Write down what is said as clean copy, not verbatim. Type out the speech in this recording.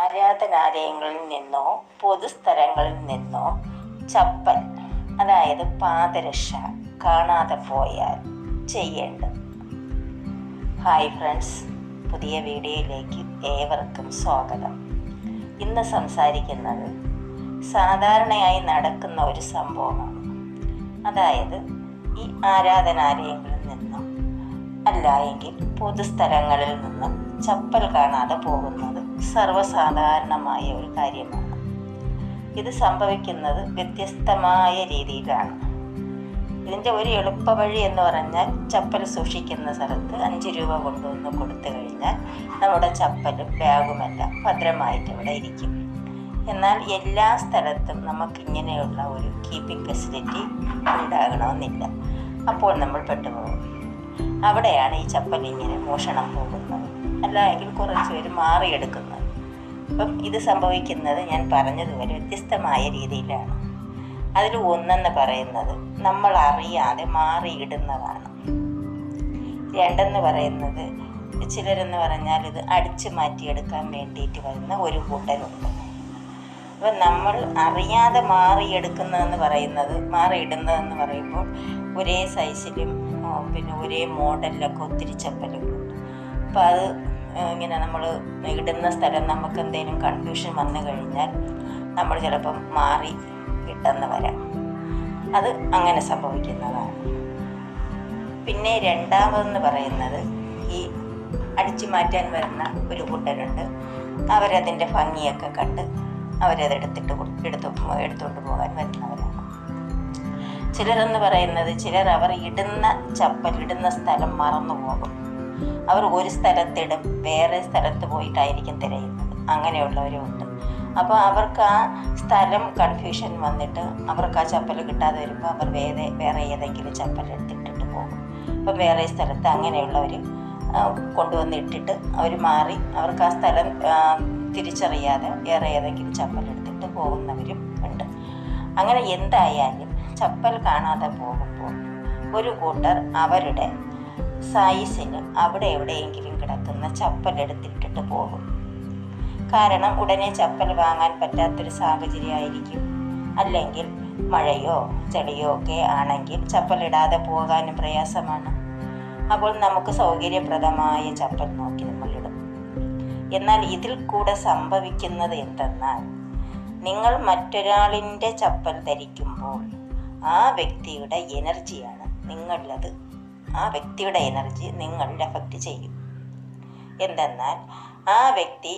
ആരാധനാലയങ്ങളിൽ നിന്നോ പൊതുസ്ഥലങ്ങളിൽ നിന്നോ ചപ്പൽ, അതായത് പാദരക്ഷ കാണാതെ പോയാൽ ചെയ്യേണ്ടത്. ഹായ് ഫ്രണ്ട്സ്, പുതിയ വീഡിയോയിലേക്ക് ഏവർക്കും സ്വാഗതം. ഇന്ന് സംസാരിക്കുന്നത് സാധാരണയായി നടക്കുന്ന ഒരു സംഭവമാണ്. അതായത് ഈ ആരാധനാലയങ്ങളിൽ നിന്നും അല്ല എങ്കിൽ പൊതുസ്ഥലങ്ങളിൽ നിന്നും ചപ്പൽ കാണാതെ പോകുന്നത് സർവ്വസാധാരണമായ ഒരു കാര്യമാണ്. ഇത് സംഭവിക്കുന്നത് വ്യത്യസ്തമായ രീതിയിലാണ്. ഇതിൻ്റെ ഒരു എളുപ്പ വഴി എന്ന് പറഞ്ഞാൽ, ചപ്പൽ സൂക്ഷിക്കുന്ന സ്ഥലത്ത് 5 രൂപ കൊണ്ടുവന്ന് കൊടുത്തു കഴിഞ്ഞാൽ നമ്മുടെ ചപ്പലും ബാഗുമെല്ലാം ഭദ്രമായിട്ട് അവിടെ ഇരിക്കും. എന്നാൽ എല്ലാ സ്ഥലത്തും നമുക്കിങ്ങനെയുള്ള ഒരു കീപ്പിംഗ് ഫെസിലിറ്റി ഉണ്ടാകണമെന്നില്ല. അപ്പോൾ നമ്മൾ പെട്ടുപോകും. അവിടെയാണ് ഈ ചപ്പൽ ഇങ്ങനെ മോഷണം പോകുന്നത്, അല്ലെങ്കിൽ കുറച്ച് പേര് മാറിയെടുക്കുന്നത്. അപ്പം ഇത് സംഭവിക്കുന്നത് ഞാൻ പറഞ്ഞതുപോലെ വ്യത്യസ്തമായ രീതിയിലാണ്. അതിൽ ഒന്നെന്ന് പറയുന്നത് നമ്മൾ അറിയാതെ മാറിയിടുന്നതാണ്. രണ്ടെന്ന് പറയുന്നത്, ചിലരെന്ന് പറഞ്ഞാൽ ഇത് അടിച്ചു മാറ്റിയെടുക്കാൻ വേണ്ടിയിട്ട് വരുന്ന ഒരു കൂട്ടരുണ്ട്. അപ്പം നമ്മൾ അറിയാതെ മാറിയിടുന്നതെന്ന് പറയുമ്പോൾ ഒരേ സൈസിലും പിന്നെ ഒരേ മോഡലിലൊക്കെ ഒത്തിരി ചപ്പലുകളുണ്ട്. അപ്പം അത് ഇങ്ങനെ നമ്മൾ ഇടുന്ന സ്ഥലം നമുക്ക് എന്തെങ്കിലും കൺഫ്യൂഷൻ വന്നു കഴിഞ്ഞാൽ നമ്മൾ ചിലപ്പം മാറി ഇട്ടെന്ന് വരാം. അത് അങ്ങനെ സംഭവിക്കുന്നതാണ്. പിന്നെ രണ്ടാമതെന്ന് പറയുന്നത്, ഈ അടിച്ചു മാറ്റാൻ വരുന്ന ഒരു കൂട്ടരുണ്ട്. അവരതിൻ്റെ ഭംഗിയൊക്കെ കണ്ട് അവരത് എടുത്തോണ്ട് പോകാൻ വരുന്നവരാണ്. ചിലരെന്ന് പറയുന്നത്, അവർ ഇടുന്ന സ്ഥലം മറന്നു പോകും. അവർ ഒരു സ്ഥലത്തിടും, വേറെ സ്ഥലത്ത് പോയിട്ടായിരിക്കും തിരയുന്നത്. അങ്ങനെയുള്ളവരുമുണ്ട്. അപ്പോൾ അവർക്ക് ആ സ്ഥലം കൺഫ്യൂഷൻ വന്നിട്ട് അവർക്ക് ആ ചപ്പൽ കിട്ടാതെ വരുമ്പോൾ അവർ വേറെ ഏതെങ്കിലും ചപ്പൽ എടുത്തിട്ടിട്ട് പോകും. അപ്പം വേറെ സ്ഥലത്ത് അങ്ങനെയുള്ളവർ കൊണ്ടുവന്ന് ഇട്ടിട്ട് അവർ മാറി, അവർക്ക് ആ സ്ഥലം തിരിച്ചറിയാതെ വേറെ ഏതെങ്കിലും ചപ്പൽ എടുത്തിട്ട് പോകുന്നവരും ഉണ്ട്. അങ്ങനെ എന്തായാലും ചപ്പൽ കാണാതെ പോകുമ്പോൾ ഒരു കൂട്ടർ അവരുടെ സൈസിന് അവിടെ എവിടെയെങ്കിലും കിടക്കുന്ന ചപ്പൽ എടുത്തിട്ടിട്ട് പോകും. കാരണം ഉടനെ ചപ്പൽ വാങ്ങാൻ പറ്റാത്തൊരു സാഹചര്യമായിരിക്കും. അല്ലെങ്കിൽ മഴയോ ചെളിയോ ഒക്കെ ആണെങ്കിൽ ചപ്പലിടാതെ പോകാനും പ്രയാസമാണ്. അപ്പോൾ നമുക്ക് സൗകര്യപ്രദമായ ചപ്പൽ നോക്കി നമ്മളിടും. എന്നാൽ ഇതിൽ കൂടെ സംഭവിക്കുന്നത് എന്തെന്നാൽ, നിങ്ങൾ മറ്റൊരാളിൻ്റെ ചപ്പൽ ധരിക്കുമ്പോൾ ആ വ്യക്തിയുടെ എനർജിയാണ് നിങ്ങളിൽ അഫക്റ്റ് ചെയ്യും. എന്തെന്നാൽ ആ വ്യക്തി